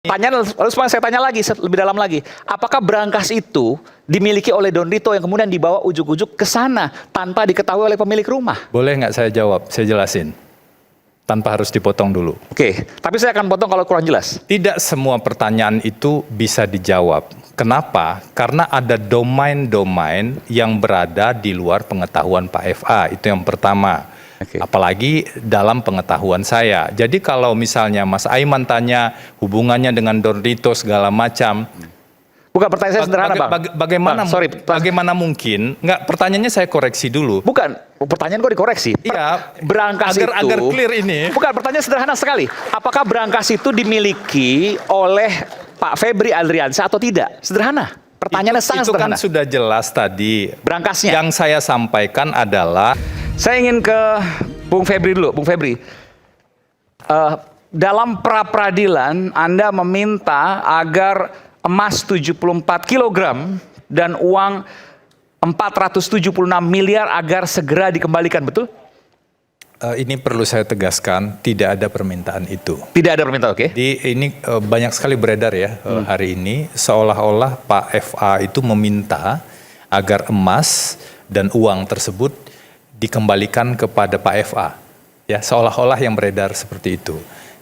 Lalu saya tanya lagi, lebih dalam lagi. Apakah berangkas itu dimiliki oleh Don Rito yang kemudian dibawa ujuk-ujuk ke sana tanpa diketahui oleh pemilik rumah? Boleh nggak saya jawab? Saya jelasin. Tanpa harus dipotong dulu. Oke, tapi saya akan potong kalau kurang jelas. Tidak semua pertanyaan itu bisa dijawab. Kenapa? Karena ada domain-domain yang berada di luar pengetahuan Pak FA. Itu yang pertama. Apalagi dalam pengetahuan saya. Jadi kalau misalnya Mas Aiman tanya hubungannya dengan Don Rito segala macam. Bukan, pertanyaan saya sederhana, Bang. Bagaimana mungkin? Enggak, pertanyaannya saya koreksi dulu. Bukan, pertanyaan kok dikoreksi. Iya, berangkas agar clear ini. Bukan, pertanyaan sederhana sekali. Apakah berangkas itu dimiliki oleh Pak Febri Adriansyah atau tidak? Sederhana. Pertanyaannya sangat sederhana. Itu kan sudah jelas tadi. Berangkasnya. Yang saya sampaikan adalah, saya ingin ke Bung Febri dulu. Bung Febri, dalam pra-peradilan Anda meminta agar emas 74 kg dan uang 476 miliar agar segera dikembalikan, betul? Ini perlu saya tegaskan, tidak ada permintaan itu. Tidak ada permintaan, oke. Ini banyak sekali beredar ya hari ini, seolah-olah Pak FA itu meminta agar emas dan uang tersebut dikembalikan kepada Pak FA. Ya, seolah-olah yang beredar seperti itu.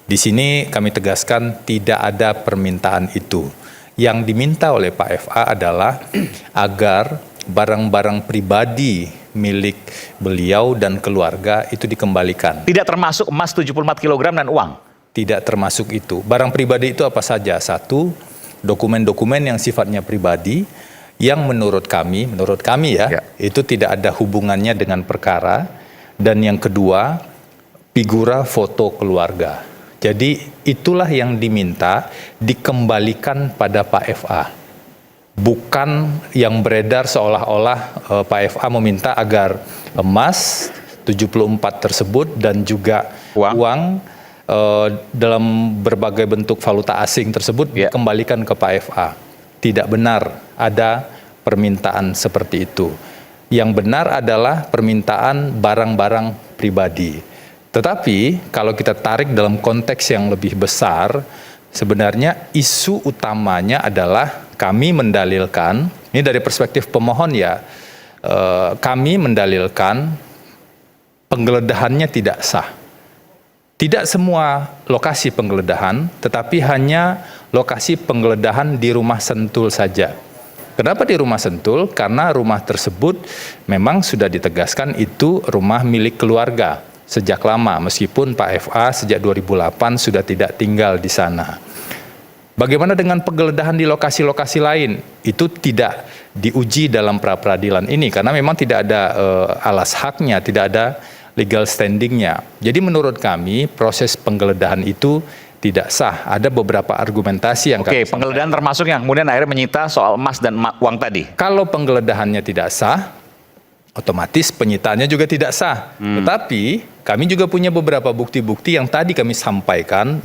Di sini kami tegaskan tidak ada permintaan itu. Yang diminta oleh Pak FA adalah agar barang-barang pribadi milik beliau dan keluarga itu dikembalikan. Tidak termasuk emas 74 kg dan uang? Tidak termasuk itu. Barang pribadi itu apa saja? Satu, dokumen-dokumen yang sifatnya pribadi, yang menurut kami ya, itu tidak ada hubungannya dengan perkara. Dan yang kedua, figura foto keluarga. Jadi itulah yang diminta dikembalikan pada Pak FA. Bukan yang beredar seolah-olah Pak FA meminta agar emas 74 tersebut dan juga uang dalam berbagai bentuk valuta asing tersebut dikembalikan ke Pak FA. Tidak benar ada permintaan seperti itu. Yang benar adalah permintaan barang-barang pribadi. Tetapi kalau kita tarik dalam konteks yang lebih besar, sebenarnya isu utamanya adalah kami mendalilkan, ini dari perspektif pemohon ya, kami mendalilkan penggeledahannya tidak sah. Tidak semua lokasi penggeledahan, tetapi hanya lokasi penggeledahan di rumah Sentul saja. Kenapa di rumah Sentul? Karena rumah tersebut memang sudah ditegaskan itu rumah milik keluarga sejak lama, meskipun Pak FA sejak 2008 sudah tidak tinggal di sana. Bagaimana dengan penggeledahan di lokasi-lokasi lain? Itu tidak diuji dalam pra-peradilan ini, karena memang tidak ada alas haknya, tidak ada legal standingnya. Jadi menurut kami proses penggeledahan itu tidak sah. Ada beberapa argumentasi yang penggeledahan termasuk yang kemudian akhirnya menyita soal emas dan uang tadi. Kalau penggeledahannya tidak sah, otomatis penyitaannya juga tidak sah. Tetapi kami juga punya beberapa bukti-bukti yang tadi kami sampaikan,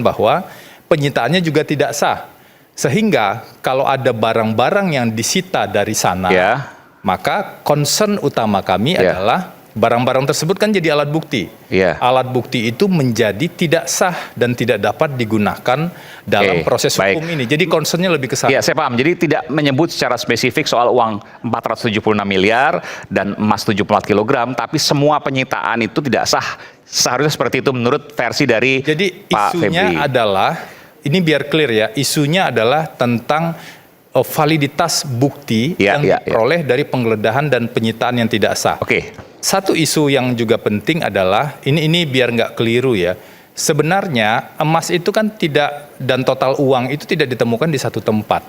bahwa penyitaannya juga tidak sah. Sehingga kalau ada barang-barang yang disita dari sana, maka concern utama kami adalah barang-barang tersebut kan jadi alat bukti. Alat bukti itu menjadi tidak sah dan tidak dapat digunakan dalam proses hukum ini. Jadi concernnya lebih ke sana. Iya, saya paham. Jadi tidak menyebut secara spesifik soal uang 476 miliar dan emas 74 kg, tapi semua penyitaan itu tidak sah. Seharusnya seperti itu menurut versi dari Jadi Pak isunya Febri. adalah, ini biar clear ya, isunya adalah tentang validitas bukti yang diperoleh dari penggeledahan dan penyitaan yang tidak sah. Satu isu yang juga penting adalah, ini biar nggak keliru ya, sebenarnya emas itu kan tidak, dan total uang itu tidak ditemukan di satu tempat.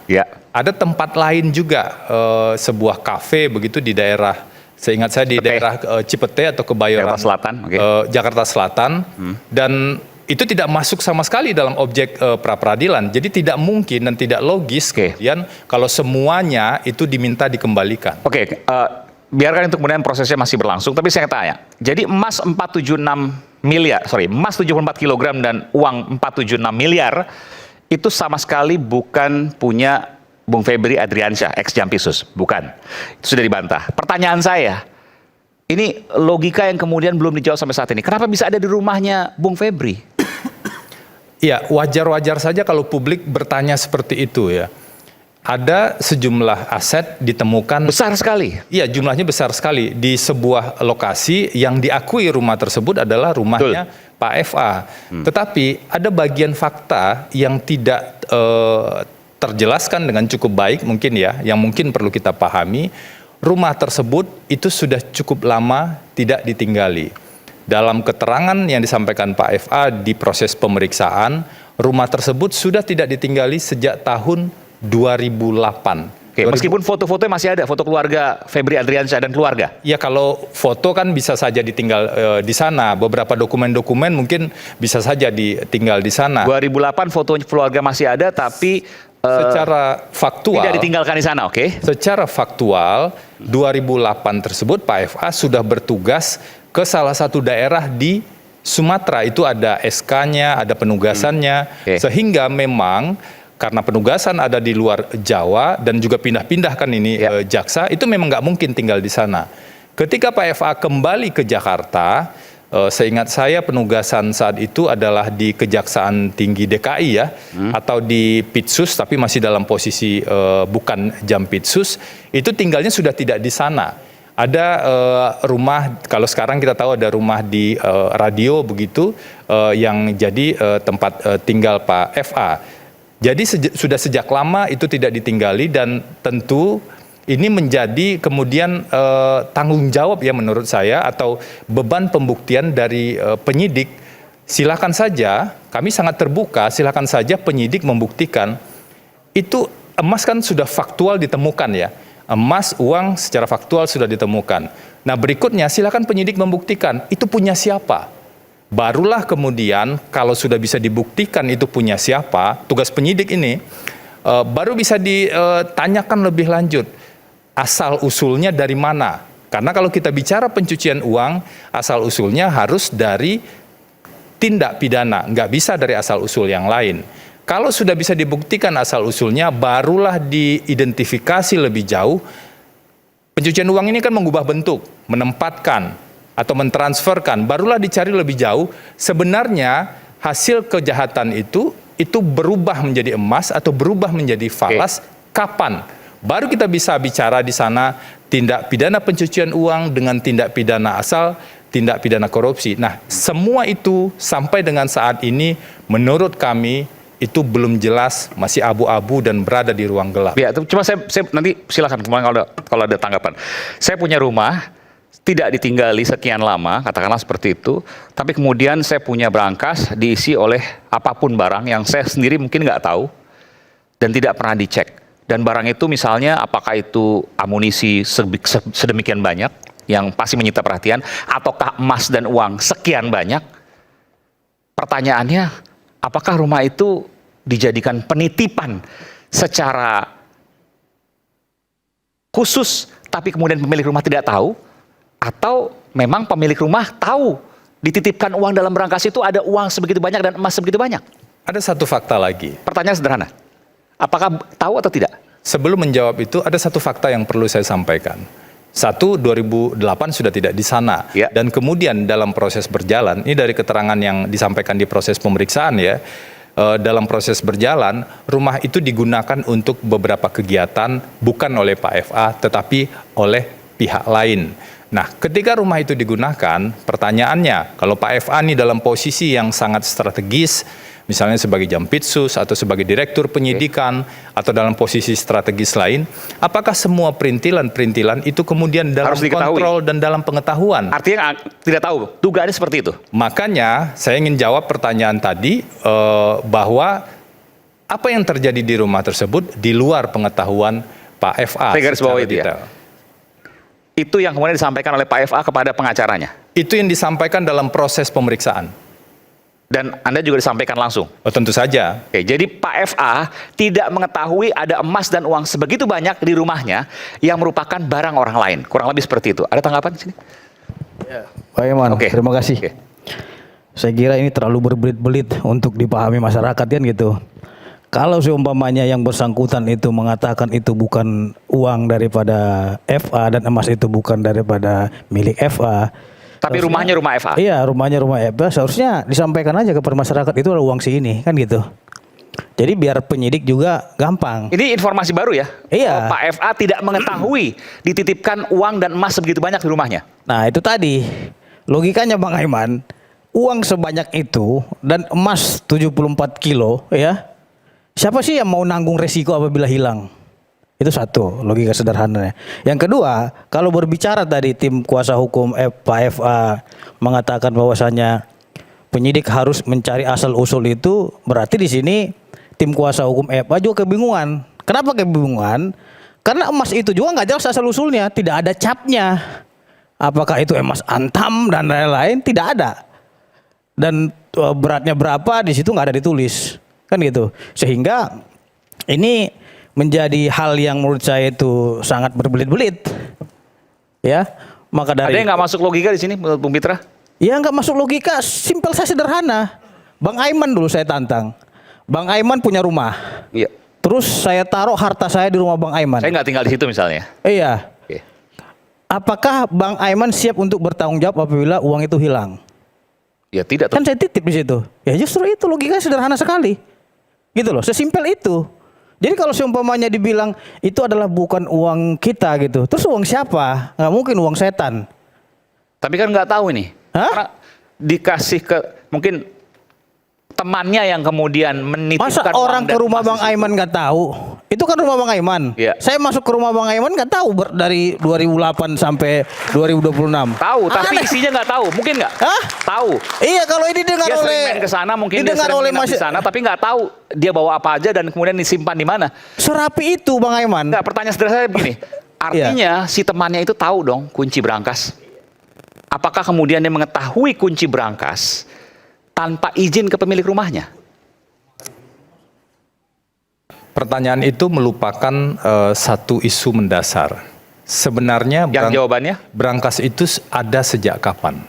Ada tempat lain juga, sebuah kafe begitu di daerah, seingat saya di daerah Cipete atau Kebayoran, Jakarta Selatan, dan itu tidak masuk sama sekali dalam objek pra-peradilan. Jadi tidak mungkin dan tidak logis kemudian kalau semuanya itu diminta dikembalikan. Biarkan itu kemudian prosesnya masih berlangsung, tapi saya tanya, jadi emas 74 kg dan uang 476 miliar itu sama sekali bukan punya Bung Febri Adriansyah, ex Jampisus, bukan. Itu sudah dibantah. Pertanyaan saya, ini logika yang kemudian belum dijawab sampai saat ini. Kenapa bisa ada di rumahnya Bung Febri? Ya, wajar-wajar saja kalau publik bertanya seperti itu ya. Ada sejumlah aset ditemukan. Besar sekali. Iya, jumlahnya besar sekali di sebuah lokasi yang diakui rumah tersebut adalah rumahnya Pak FA. Tetapi ada bagian fakta yang tidak terjelaskan dengan cukup baik mungkin ya, yang mungkin perlu kita pahami. Rumah tersebut itu sudah cukup lama tidak ditinggali. Dalam keterangan yang disampaikan Pak FA di proses pemeriksaan, rumah tersebut sudah tidak ditinggali sejak tahun 2008. Oke, meskipun foto-fotonya masih ada, foto keluarga Febri Adriansyah dan keluarga. Ya, kalau foto kan bisa saja ditinggal di sana. Beberapa dokumen-dokumen mungkin bisa saja ditinggal di sana. 2008 foto keluarga masih ada, tapi secara faktual tidak ditinggalkan di sana, oke? Secara faktual 2008 tersebut Pak FA sudah bertugas ke salah satu daerah di Sumatera. Itu ada SK-nya, ada penugasannya, sehingga memang karena penugasan ada di luar Jawa dan juga pindah-pindah kan ini jaksa, itu memang nggak mungkin tinggal di sana. Ketika Pak FA kembali ke Jakarta, seingat saya penugasan saat itu adalah di Kejaksaan Tinggi DKI ya, atau di Pitsus, tapi masih dalam posisi bukan Jampitsus, itu tinggalnya sudah tidak di sana. Ada rumah, kalau sekarang kita tahu ada rumah di radio begitu, yang jadi tempat tinggal Pak FA. Jadi sudah sejak lama itu tidak ditinggali, dan tentu ini menjadi kemudian tanggung jawab ya menurut saya, atau beban pembuktian dari penyidik. Silakan saja, kami sangat terbuka, silakan saja penyidik membuktikan. Itu emas kan sudah faktual ditemukan ya. Emas, uang secara faktual sudah ditemukan. Nah, berikutnya silakan penyidik membuktikan itu punya siapa. Barulah kemudian kalau sudah bisa dibuktikan itu punya siapa, tugas penyidik ini baru bisa ditanyakan lebih lanjut. Asal usulnya dari mana? Karena kalau kita bicara pencucian uang, asal usulnya harus dari tindak pidana, nggak bisa dari asal usul yang lain. Kalau sudah bisa dibuktikan asal usulnya, barulah diidentifikasi lebih jauh. Pencucian uang ini kan mengubah bentuk, menempatkan atau mentransferkan, barulah dicari lebih jauh sebenarnya hasil kejahatan itu berubah menjadi emas atau berubah menjadi falas kapan. Baru kita bisa bicara di sana tindak pidana pencucian uang dengan tindak pidana asal, tindak pidana korupsi. Nah, semua itu sampai dengan saat ini menurut kami itu belum jelas, masih abu-abu dan berada di ruang gelap. Ya, cuma saya nanti silakan kalau ada tanggapan. Saya punya rumah tidak ditinggali sekian lama, katakanlah seperti itu, tapi kemudian saya punya berangkas diisi oleh apapun barang yang saya sendiri mungkin nggak tahu dan tidak pernah dicek. Dan barang itu misalnya apakah itu amunisi sedemikian banyak yang pasti menyita perhatian, ataukah emas dan uang sekian banyak. Pertanyaannya, apakah rumah itu dijadikan penitipan secara khusus, tapi kemudian pemilik rumah tidak tahu? Atau memang pemilik rumah tahu dititipkan uang dalam berangkas itu ada uang sebegitu banyak dan emas sebegitu banyak? Ada satu fakta lagi. Pertanyaan sederhana, apakah tahu atau tidak? Sebelum menjawab itu, ada satu fakta yang perlu saya sampaikan. 2008 sudah tidak di sana. Dan kemudian dalam proses berjalan, ini dari keterangan yang disampaikan di proses pemeriksaan ya, dalam proses berjalan, rumah itu digunakan untuk beberapa kegiatan, bukan oleh Pak FA, tetapi oleh pihak lain. Nah, ketika rumah itu digunakan, pertanyaannya, kalau Pak FA ini dalam posisi yang sangat strategis, misalnya sebagai Jampitsus atau sebagai Direktur Penyidikan atau dalam posisi strategis lain, apakah semua perintilan-perintilan itu kemudian dalam kontrol dan dalam pengetahuan? Artinya tidak tahu, dugaannya seperti itu. Makanya saya ingin jawab pertanyaan tadi bahwa apa yang terjadi di rumah tersebut di luar pengetahuan Pak FA. Saya garis bawahi itu ya. Itu yang kemudian disampaikan oleh Pak FA kepada pengacaranya? Itu yang disampaikan dalam proses pemeriksaan. Dan Anda juga disampaikan langsung? Oh, tentu saja. Oke, jadi Pak FA tidak mengetahui ada emas dan uang sebegitu banyak di rumahnya yang merupakan barang orang lain. Kurang lebih seperti itu. Ada tanggapan di sini? Ya, Pak Iman, terima kasih. Saya kira ini terlalu berbelit-belit untuk dipahami masyarakat kan gitu. Kalau seumpamanya yang bersangkutan itu mengatakan itu bukan uang daripada FA dan emas itu bukan daripada milik FA, Tapi rumahnya rumah FA. Iya, rumahnya rumah FA. Seharusnya disampaikan aja kepada masyarakat itu adalah uang si ini, kan gitu. Jadi biar penyidik juga gampang. Ini informasi baru ya? Iya. Pak FA tidak mengetahui dititipkan uang dan emas sebegitu banyak di rumahnya. Nah itu tadi logikanya Bang Aiman, uang sebanyak itu dan emas 74 kilo ya. Siapa sih yang mau nanggung resiko apabila hilang? Itu satu logika sederhananya. Yang kedua, kalau berbicara tadi tim kuasa hukum Pak FA mengatakan bahwasannya penyidik harus mencari asal usul itu, berarti di sini tim kuasa hukum FA juga kebingungan. Kenapa kebingungan? Karena emas itu juga nggak jelas asal usulnya, tidak ada capnya. Apakah itu emas antam dan lain-lain? Tidak ada. Dan beratnya berapa di situ nggak ada ditulis, kan gitu. Sehingga ini menjadi hal yang menurut saya itu sangat berbelit-belit, ya. Maka dari ada yang nggak masuk logika di sini menurut Bung Pitra? Ya nggak masuk logika, simpel saya sederhana. Bang Aiman dulu saya tantang. Bang Aiman punya rumah. Iya. Terus saya taruh harta saya di rumah Bang Aiman. Saya nggak tinggal di situ misalnya. Iya. Oke. Apakah Bang Aiman siap untuk bertanggung jawab apabila uang itu hilang? Ya tidak. Kan saya titip di situ. Ya justru itu logikanya sederhana sekali. Gitu loh, sesimpel itu. Jadi kalau seumpamanya dibilang itu adalah bukan uang kita gitu, terus uang siapa? Nggak mungkin uang setan. Tapi kan nggak tahu ini. Hah? Karena dikasih ke mungkin temannya yang kemudian menitipkan. Masa orang ke rumah Bang emas itu. Aiman nggak tahu? Itu kan rumah Bang Aiman. Iya. Saya masuk ke rumah Bang Aiman nggak tahu dari 2008 sampai 2026. Tahu, tapi Aneh. isinya nggak tahu. Mungkin nggak? Hah? Tahu. Iya, kalau ini dengar Dia oleh sering main ke sana, mungkin dia didengar sering oleh menginap di sana, tapi nggak tahu dia bawa apa aja dan kemudian disimpan di mana. serapi itu Bang Aiman. Nggak, pertanyaan sederhana saya begini. Artinya si temannya itu tahu dong kunci berangkas. Apakah kemudian dia mengetahui kunci berangkas tanpa izin ke pemilik rumahnya? Pertanyaan itu melupakan satu isu mendasar. Sebenarnya Jawabannya? berangkas itu ada sejak kapan?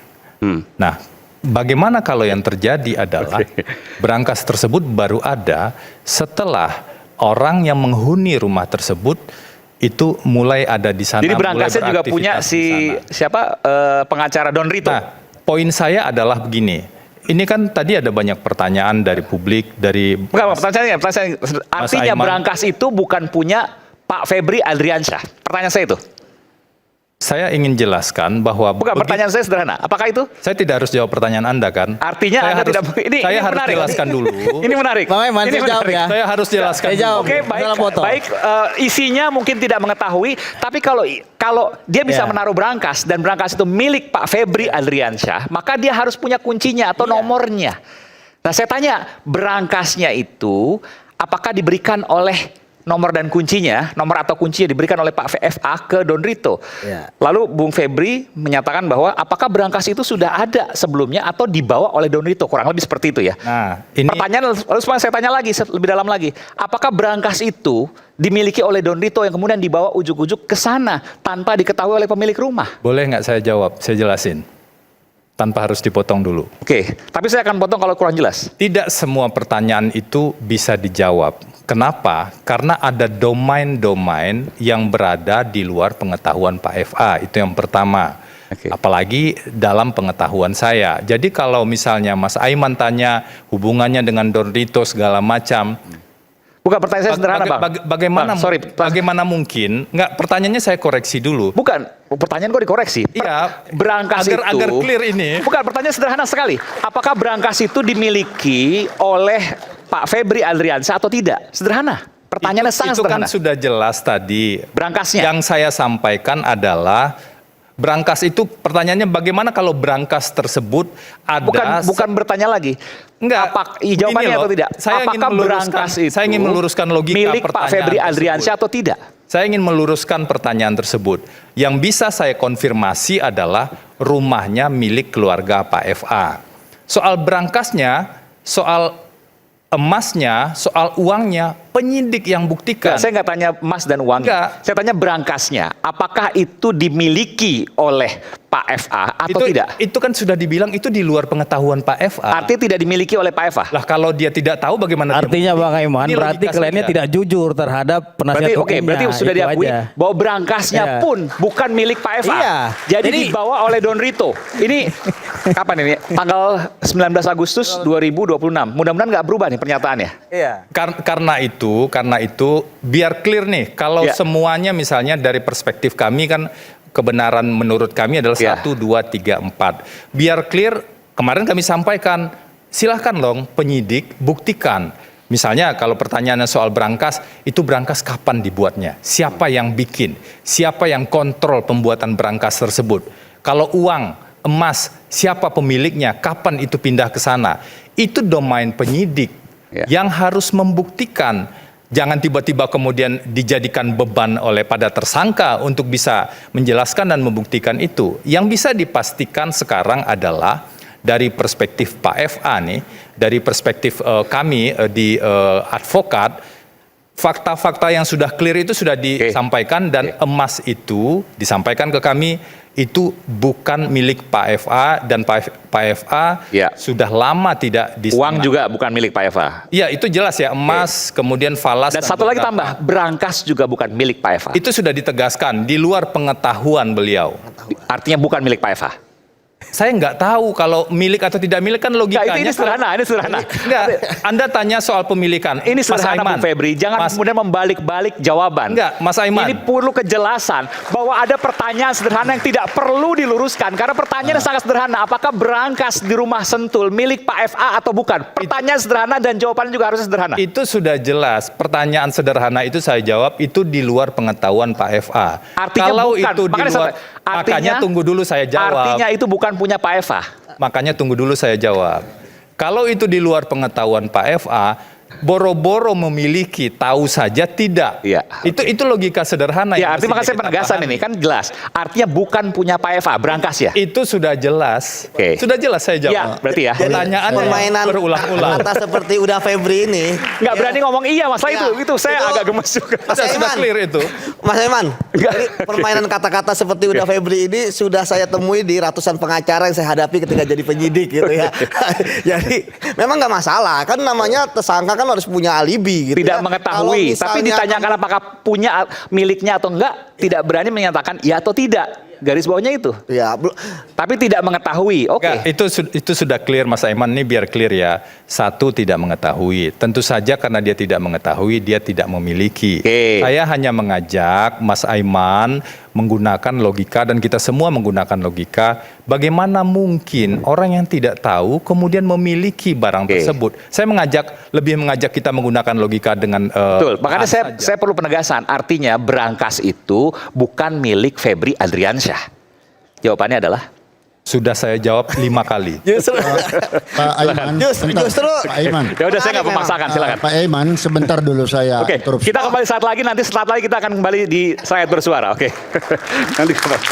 Nah, bagaimana kalau yang terjadi adalah berangkas tersebut baru ada setelah orang yang menghuni rumah tersebut itu mulai ada di sana. Jadi berangkasnya juga punya si siapa pengacara Don Rito. Nah, poin saya adalah begini. Ini kan tadi ada banyak pertanyaan dari publik, dari Bukan, pertanyaan artinya Aiman. berangkas itu bukan punya Pak Febri Adriansyah. Pertanyaan saya itu. Saya ingin jelaskan bahwa Bukan, pertanyaan saya sederhana. Apakah itu? saya tidak harus jawab pertanyaan Anda kan? Artinya saya Anda harus, tidak saya harus menarik. jelaskan dulu. Ini menarik. Bang Aiman, Ini saya jawab menarik. ya. Saya harus jelaskan. Saya jawab. Oke, baik, Salah foto. baik. Isinya mungkin tidak mengetahui, tapi kalau dia bisa menaruh berangkas dan berangkas itu milik Pak Febri Adriansyah, maka dia harus punya kuncinya atau nomornya. Nah, saya tanya, berangkasnya itu apakah diberikan oleh nomor dan kuncinya, nomor atau kuncinya diberikan oleh Pak FA ke Don Rito. Ya. Lalu Bung Febri menyatakan bahwa apakah berangkas itu sudah ada sebelumnya atau dibawa oleh Don Rito, kurang lebih seperti itu ya. Nah, ini Pertanyaan lalu saya tanya lagi lebih dalam lagi, apakah berangkas itu dimiliki oleh Don Rito yang kemudian dibawa ujuk-ujuk ke sana tanpa diketahui oleh pemilik rumah? boleh nggak saya jawab? Saya jelasin. Tanpa harus dipotong dulu. Oke, tapi saya akan potong kalau kurang jelas. Tidak semua pertanyaan itu bisa dijawab. Kenapa? Karena ada domain-domain yang berada di luar pengetahuan Pak FA. Itu yang pertama. Oke. Apalagi dalam pengetahuan saya. Jadi kalau misalnya Mas Aiman tanya hubungannya dengan Don Rito segala macam. Bukan, pertanyaan saya sederhana, Bang. Bagaimana? Bang, sorry. Bagaimana mungkin? Enggak, pertanyaannya saya koreksi dulu. Bukan, pertanyaan kok dikoreksi. Iya, Berangkas agar itu. clear ini. Bukan, pertanyaan sederhana sekali. Apakah berangkas itu dimiliki oleh Pak Febri Adriansyah atau tidak? Sederhana. Pertanyaannya sangat itu sederhana. kan sudah jelas tadi. Berangkasnya. Yang saya sampaikan adalah berangkas itu pertanyaannya bagaimana kalau berangkas tersebut ada Bukan bertanya lagi. Enggak. Jawabannya Begini atau loh, tidak? Apakah berangkas itu saya ingin meluruskan logika milik Pak pertanyaan Febri tersebut. Adriansyah atau tidak? Saya ingin meluruskan pertanyaan tersebut. Yang bisa saya konfirmasi adalah rumahnya milik keluarga Pak FA. Soal berangkasnya, soal emasnya, soal uangnya penyidik yang buktikan. Saya nggak tanya emas dan uang. Saya tanya berangkasnya. Apakah itu dimiliki oleh Pak FA atau tidak? Itu kan sudah dibilang itu di luar pengetahuan Pak FA. Artinya tidak dimiliki oleh Pak FA. Lah kalau dia tidak tahu bagaimana? Artinya Bang Aiman berarti kliennya tidak jujur terhadap penasihat hukumnya. Berarti sudah diakui bahwa berangkasnya pun bukan milik Pak FA. Iya. Jadi dibawa oleh Don Rito. Ini kapan ini? Tanggal 19 Agustus 2026. Mudah-mudahan nggak berubah nih pernyataannya. Iya. Karena itu biar clear nih, kalau semuanya misalnya dari perspektif kami kan kebenaran menurut kami adalah 1, 2, 3, 4. Biar clear, kemarin kami sampaikan, silahkan dong penyidik buktikan. Misalnya kalau pertanyaannya soal berangkas, itu berangkas kapan dibuatnya? Siapa yang bikin? Siapa yang kontrol pembuatan berangkas tersebut? Kalau uang, emas, siapa pemiliknya? Kapan itu pindah ke sana? Itu domain penyidik yang harus membuktikan. Jangan tiba-tiba kemudian dijadikan beban oleh pada tersangka untuk bisa menjelaskan dan membuktikan itu. Yang bisa dipastikan sekarang adalah dari perspektif Pak FA nih, dari perspektif kami di advokat, fakta-fakta yang sudah clear itu sudah disampaikan dan emas itu disampaikan ke kami itu bukan milik Pak FA dan Pak FA sudah lama tidak di uang juga bukan milik Pak FA. Iya, itu jelas ya, emas, kemudian falas dan satu lagi tambah, berangkas juga bukan milik Pak FA. Itu sudah ditegaskan di luar pengetahuan beliau. Artinya bukan milik Pak FA. Saya nggak tahu kalau milik atau tidak milik kan logikanya. Ini sederhana. Enggak, Anda tanya soal pemilikan. Ini sederhana Bung Febri, jangan kemudian membalik-balik jawaban. Enggak, Mas Aiman. Ini perlu kejelasan bahwa ada pertanyaan sederhana yang tidak perlu diluruskan. Karena pertanyaannya sangat sederhana, apakah berangkas di rumah Sentul milik Pak FA atau bukan? Pertanyaan sederhana dan jawabannya juga harus sederhana. Itu sudah jelas, pertanyaan sederhana itu saya jawab, itu di luar pengetahuan Pak FA. Artinya kalau bukan. itu di luar, makanya tunggu dulu saya jawab. Artinya itu bukan punya Pak FA. Makanya tunggu dulu saya jawab. Kalau itu di luar pengetahuan Pak FA, boro-boro memiliki, tahu saja tidak. Itu logika sederhana. Ya, artinya makanya saya penegasan ini kan jelas. Artinya bukan punya Pak FA, berangkas ya. Itu sudah jelas. Sudah jelas saya jawab. Ya, berarti ya. Pertanyaan permainan berulang-ulang. kata seperti udah Febri ini. Nggak berani ngomong iya masalah itu saya agak gemes juga. Sudah clear itu. Mas Aiman, jadi permainan kata-kata seperti udah Febri ini sudah saya temui di ratusan pengacara yang saya hadapi ketika jadi penyidik gitu ya. Jadi memang nggak masalah, kan namanya tersangka kan harus punya alibi gitu. Tidak mengetahui, tapi ditanyakan apakah punya miliknya atau enggak, tidak berani menyatakan iya atau tidak. Garis bawahnya itu. Ya, tapi tidak mengetahui. Oke. Itu sudah clear Mas Aiman, ini biar clear ya. Satu, tidak mengetahui. Tentu saja karena dia tidak mengetahui, dia tidak memiliki. Saya hanya mengajak Mas Aiman menggunakan logika dan kita semua menggunakan logika. Bagaimana mungkin orang yang tidak tahu kemudian memiliki barang tersebut? Saya lebih mengajak kita menggunakan logika dengan betul. Makanya saya perlu penegasan. Artinya berangkas itu bukan milik Febri Adriansyah. Jawabannya adalah sudah saya jawab 5 kali. Justru Pak Aiman, Pak Aiman. Ya udah saya nggak memaksakan, silakan. Pak Aiman, sebentar dulu saya. Oke, kita kembali saat lagi, nanti setelah lagi kita akan kembali di Rakyat Bersuara. Oke. Nanti kembali.